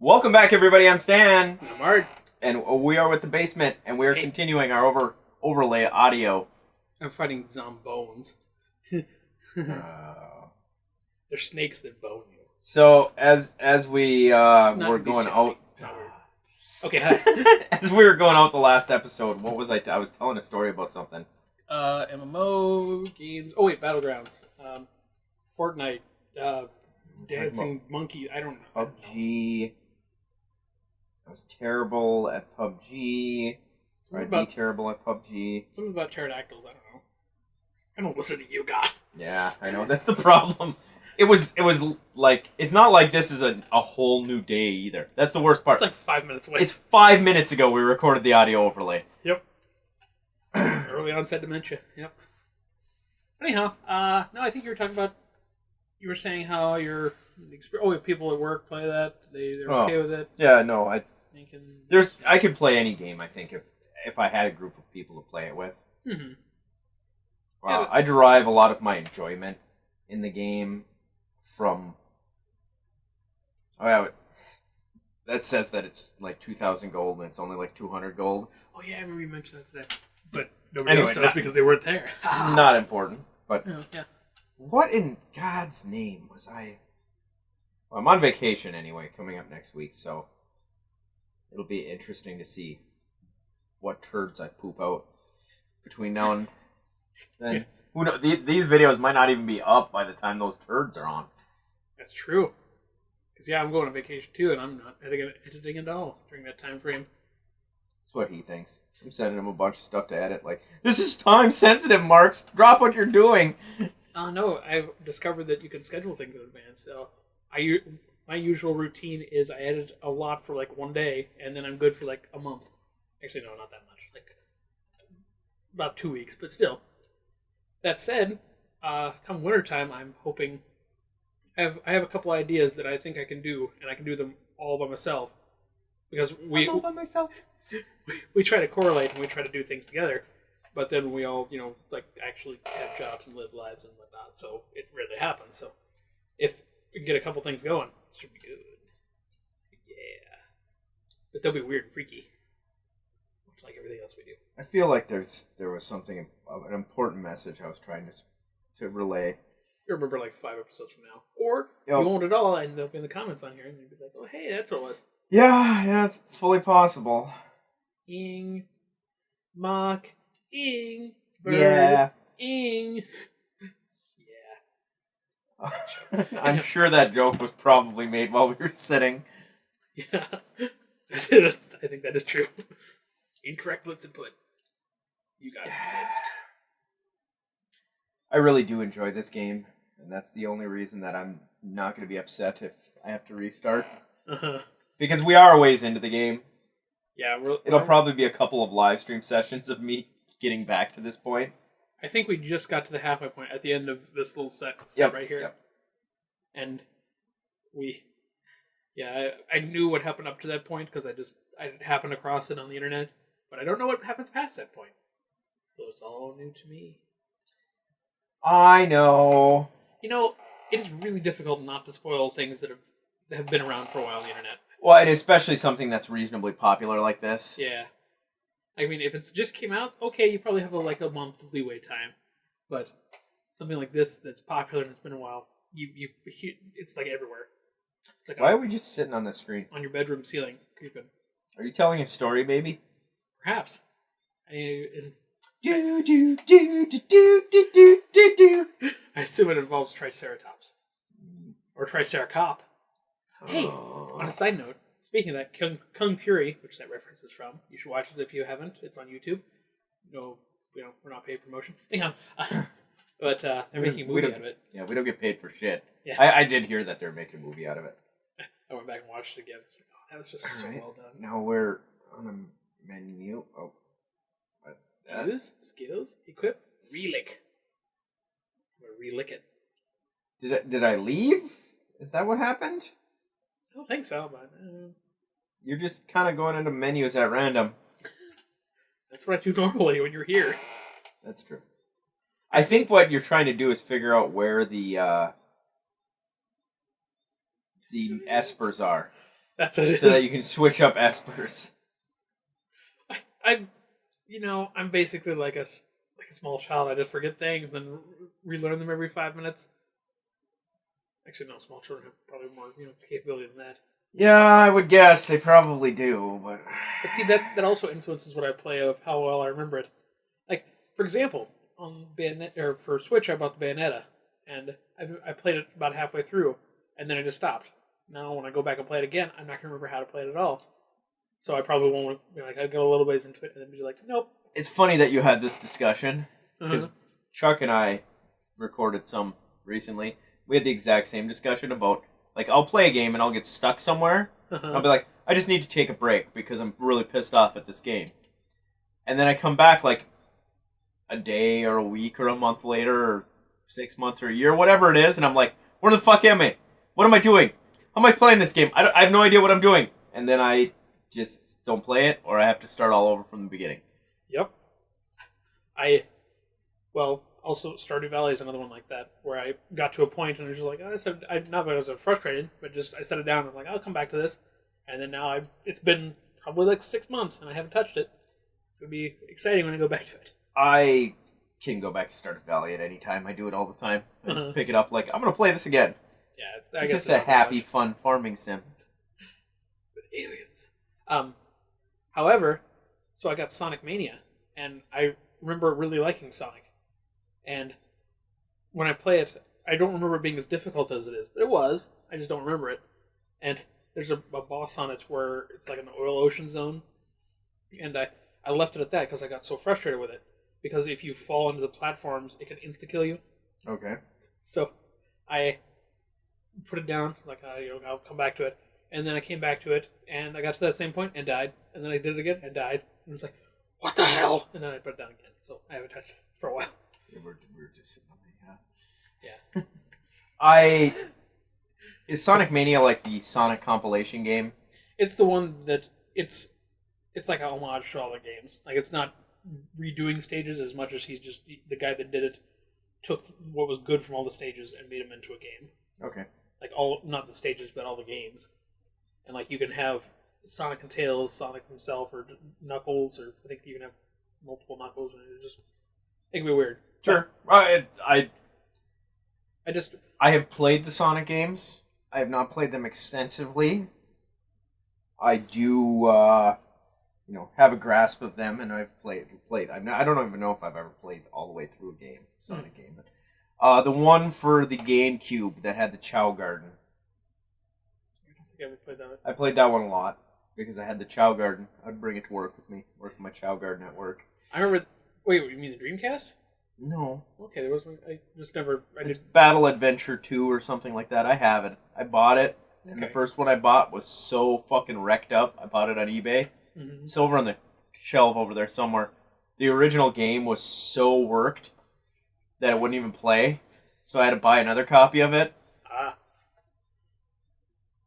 Welcome back, everybody. I'm Stan, I'm Art. and we are with the basement, and we are continuing our overlay audio. I'm fighting zombones. They're snakes that bone you. So as we Not were these going jelly. out, It's not weird. Okay, hi. as we were going out the last episode, what was I was telling a story about something. MMO games. Oh wait, Battlegrounds. Fortnite. Dancing monkey. I don't know. PUBG. I was terrible at PUBG. I'd be terrible at PUBG. Something about pterodactyls. I don't know. I don't listen to you, God. Yeah, I know. That's the problem. It was like, it's not like this is a whole new day either. That's the worst part. It's like 5 minutes away. It's 5 minutes ago we recorded the audio overlay. Yep. Early onset dementia. Yep. Anyhow, no, I think you were talking about. You were saying how your if people at work play that, they're okay with it. Yeah, no, I could play any game. I think if I had a group of people to play it with. Mm-hmm. I derive a lot of my enjoyment in the game from. Oh yeah, that says that it's like 2,000 gold and it's only like 200 gold. Oh yeah, I remember you mentioned that today, but nobody else does because they weren't there. Not important, but yeah. What in God's name was I? Well, I'm on vacation anyway, coming up next week, so it'll be interesting to see what turds I poop out between now and then. Yeah. Who knows? These videos might not even be up by the time those turds are on. That's true. Because I'm going on vacation too, and I'm not editing at all during that time frame. That's what he thinks. I'm sending him a bunch of stuff to edit. Like, this is time sensitive, Marks. Drop what you're doing. No, I've discovered that you can schedule things in advance. So my usual routine is I edit a lot for like one day, and then I'm good for like a month. Actually, no, not that much. Like about 2 weeks, but still. That said, come wintertime, I'm hoping I have a couple ideas that I think I can do, and I can do them all by myself. Because all by myself. We try to correlate and we try to do things together. But then we all, like actually have jobs and live lives and whatnot, so it rarely happens. So if we can get a couple things going, it should be good. Yeah. But they'll be weird and freaky. Much like everything else we do. I feel like there was something, an important message I was trying to relay. You'll remember like 5 episodes from now. Or you won't at all, and they'll be in the comments on here, and you'll be like, oh, hey, that's what it was. Yeah, it's fully possible. Ing. Mock. Ing. Bird. Yeah. Ing. Yeah. I'm sure that joke was probably made while we were sitting. Yeah. I think that is true. Incorrect blitz input. You got blitzed. I really do enjoy this game, and that's the only reason that I'm not going to be upset if I have to restart. Uh-huh. Because we are a ways into the game. Yeah, it'll probably be a couple of live stream sessions of me getting back to this point. I think we just got to the halfway point at the end of this little set right here. Yep. And I knew what happened up to that point because I happened across it on the internet, but I don't know what happens past that point. So it's all new to me. I know. It is really difficult not to spoil things that have been around for a while on the internet. Well, and especially something that's reasonably popular like this. Yeah. I mean, if it's just came out, okay, you probably have a month leeway time. But something like this that's popular and it's been a while, it's like everywhere. It's like why are we just sitting on the screen? On your bedroom ceiling, creeping. Are you telling a story, baby? Perhaps. I assume it involves Triceratops. Or Triceracop. Hey, on a side note, speaking of that, Kung Fury, which that reference is from, you should watch it if you haven't. It's on YouTube. No, we're not paid promotion. Anyhow, but they're making a movie out of it. Yeah, we don't get paid for shit. Yeah. I did hear that they're making a movie out of it. I went back and watched it again. It's like, oh, that was just so well done. Now we're on a menu. Oh. Use, skills, equip, relick. I'm going to relick it. Did I leave? Is that what happened? I don't think so, but... You're just kind of going into menus at random. That's what I do normally when you're here. That's true. I think what you're trying to do is figure out where the espers are. That's what it is. So that you can switch up espers. I'm basically like a small child. I just forget things, then relearn them every 5 minutes. Actually, no, small children have probably more capability than that. Yeah, I would guess they probably do, but see, that also influences what I play of how well I remember it. Like, for example, on for Switch, I bought the Bayonetta, and I played it about halfway through, and then I just stopped. Now, when I go back and play it again, I'm not going to remember how to play it at all. So I probably won't. I go a little ways into it, and then be like, nope. It's funny that you had this discussion because Chuck and I recorded some recently. We had the exact same discussion about, like, I'll play a game and I'll get stuck somewhere. And I'll be like, I just need to take a break because I'm really pissed off at this game. And then I come back like a day or a week or a month later or 6 months or a year, whatever it is, and I'm like, where the fuck am I? What am I doing? How am I playing this game? I have no idea what I'm doing. And then I just don't play it, or I have to start all over from the beginning. Yep. Also Stardew Valley is another one like that, where I got to a point and I was just like, not that I was frustrated, but just I set it down and I'm like, I'll come back to this. And then now it's been probably like 6 months and I haven't touched it. It's going to be exciting when I go back to it. I can go back to Stardew Valley at any time. I do it all the time. I just pick it up like, I'm going to play this again. Yeah, it's just a happy, fun farming sim. With aliens. However, so I got Sonic Mania, and I remember really liking Sonic. And when I play it, I don't remember it being as difficult as it is. But it was. I just don't remember it. And there's a boss on it where it's like an oil ocean zone. And I left it at that because I got so frustrated with it. Because if you fall into the platforms, it can insta-kill you. Okay. So I put it down. Like, I'll come back to it. And then I came back to it, and I got to that same point and died. And then I did it again and died. And it was like, what the hell? And then I put it down again. So I haven't touched it for a while. Yeah, we're just sitting on the, yeah. Is Sonic Mania like the Sonic compilation game? It's the one that it's like a homage to all the games. Like, it's not redoing stages as much as he's just the guy that did it took what was good from all the stages and made them into a game. Okay. Like, not the stages, but all the games. And like, you can have Sonic and Tails, Sonic himself, or Knuckles, or I think you can have multiple Knuckles, and it can be weird. Sure. I have played the Sonic games. I have not played them extensively. I do, have a grasp of them, and I've played. I don't even know if I've ever played all the way through a game, Sonic game. But the one for the GameCube that had the Chow Garden. I don't think I ever played that one. I played that one a lot because I had the Chow Garden. I'd bring it to work with me, work with my Chow Garden at work. I remember. Wait, you mean the Dreamcast? No. Okay, there was one. I just never. It's Battle Adventure 2 or something like that. I have it. I bought it, and the first one I bought was so fucking wrecked up. I bought it on eBay. Mm-hmm. It's over on the shelf over there somewhere. The original game was so worked that it wouldn't even play, so I had to buy another copy of it.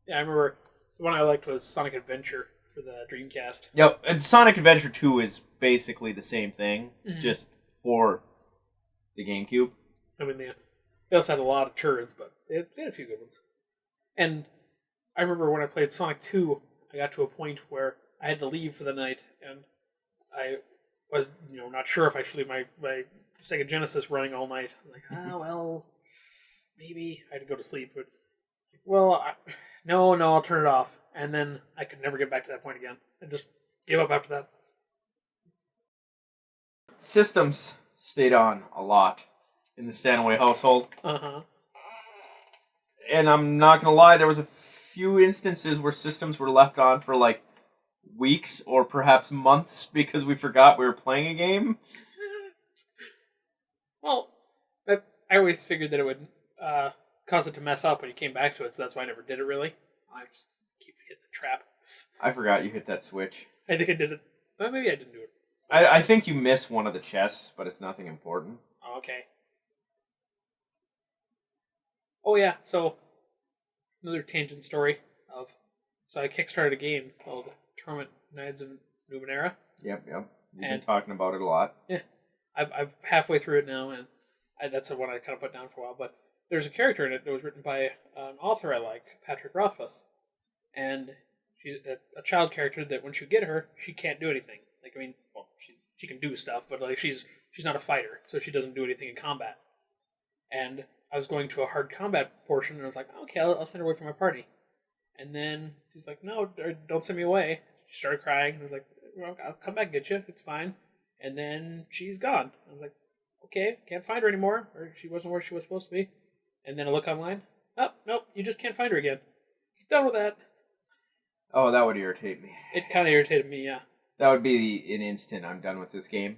Yeah, I remember the one I liked was Sonic Adventure for the Dreamcast. Yep, and Sonic Adventure 2 is basically the same thing, just for the GameCube. I mean, they also had a lot of turds, but they had a few good ones. And I remember when I played Sonic 2, I got to a point where I had to leave for the night, and I was, not sure if I should leave my Sega Genesis running all night. I'm like, well, maybe I had to go to sleep, but no, I'll turn it off. And then I could never get back to that point again. I just gave up after that. Systems stayed on a lot in the Stanaway household. And I'm not going to lie, there was a few instances where systems were left on for like weeks or perhaps months because we forgot we were playing a game. Well, I always figured that it would cause it to mess up when you came back to it, so that's why I never did it really. I just keep hitting the trap. I forgot you hit that switch. I think I did it. Well, maybe I didn't do it. I think you missed one of the chests, but it's nothing important. Oh, okay. Oh yeah, so another tangent story so I kickstarted a game called Tournament Knights of Numenera. Yep. You've been talking about it a lot. Yeah, I'm halfway through it now, and that's the one I kind of put down for a while. But there's a character in it that was written by an author I like, Patrick Rothfuss, and she's a child character that when you get her, she can't do anything. Like, I mean, well, she can do stuff, but like she's not a fighter, so she doesn't do anything in combat. And I was going to a hard combat portion, and I was like, okay, I'll send her away from my party. And then she's like, no, don't send me away. She started crying, and I was like, well, I'll come back and get you. It's fine. And then she's gone. I was like, okay, can't find her anymore, or she wasn't where she was supposed to be. And then I look online. Oh, nope, you just can't find her again. He's done with that. Oh, that would irritate me. It kind of irritated me, yeah. That would be an instant I'm done with this game.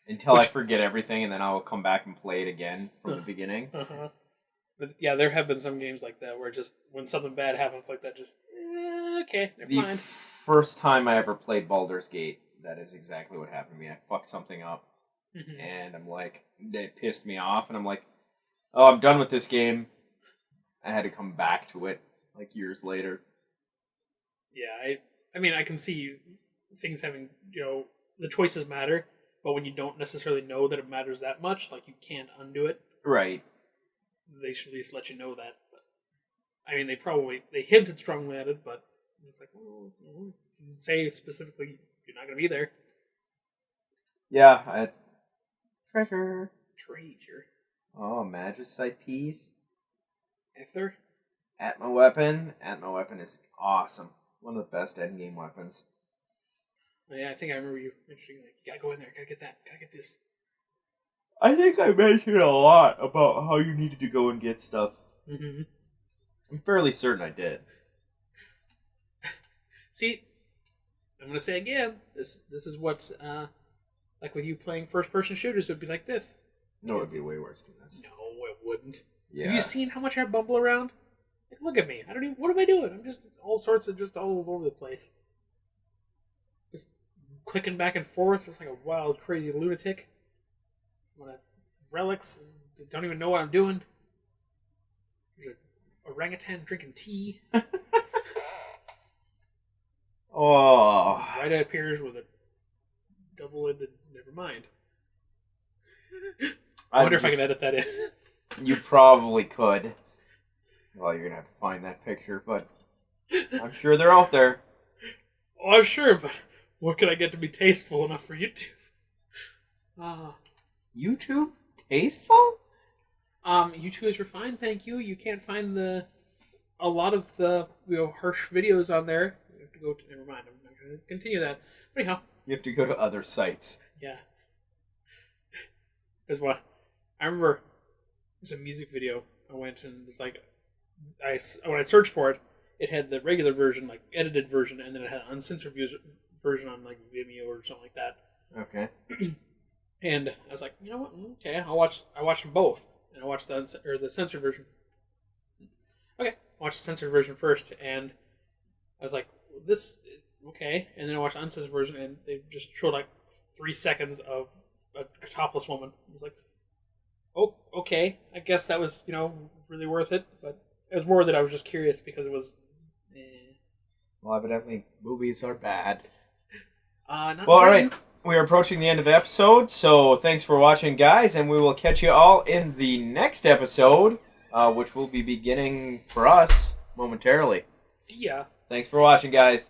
Until I forget everything, and then I'll come back and play it again from the beginning. Uh-huh. But yeah, there have been some games like that where just when something bad happens like that, just okay, never mind. First time I ever played Baldur's Gate, that is exactly what happened to me. I fucked something up, and I'm like, it pissed me off, and I'm like, oh, I'm done with this game. I had to come back to it like years later. Yeah, I mean, I can see things having, the choices matter, but when you don't necessarily know that it matters that much, like you can't undo it. Right. They should at least let you know that. But I mean, they hinted strongly at it, but it's like, well, you didn't say specifically you're not going to be there. Yeah, treasure. Oh, Magicite piece. Ether. Atma weapon. Atma weapon is awesome. One of the best endgame weapons. Yeah, I think I remember you mentioning, like, you gotta go in there, gotta get that, gotta get this. I think I mentioned a lot about how you needed to go and get stuff. Mm-hmm. I'm fairly certain I did. See, I'm gonna say again, this is what, like with you playing first-person shooters, it would be like this. No, it would be way worse than this. No, it wouldn't. Yeah. Have you seen how much I bumble around? Like, look at me. What am I doing? I'm just all over the place. Just clicking back and forth, just like a wild, crazy lunatic. When relics, don't even know what I'm doing. There's a orangutan drinking tea. Oh. Right eye appears with a double-ended. Never mind. I wonder if I can edit that in. You probably could. Well, you're gonna have to find that picture, but I'm sure they're out there. Oh, I'm sure, but what can I get to be tasteful enough for YouTube? YouTube? Tasteful? YouTube is refined, thank you. You can't find a lot of the harsh videos on there. You have to go to. Never mind. I'm not going to continue that. But anyhow, you have to go to other sites. Yeah. Because what? I remember there's a music video. I went and it's like when I searched for it, it had the regular version, like edited version, and then it had an uncensored version on like Vimeo or something like that. Okay. And I was like, you know what? Okay, I watched them both, and I watched the censored version. Okay, I watched the censored version first, and I was like, this okay. And then I watched the uncensored version, and they just showed like 3 seconds of a topless woman. I was like, oh, okay. I guess that was really worth it, but it was more that I was just curious because it was. Well, evidently, movies are bad. Not well, all right. We are approaching the end of the episode, so thanks for watching, guys, and we will catch you all in the next episode, which will be beginning for us momentarily. See ya. Thanks for watching, guys.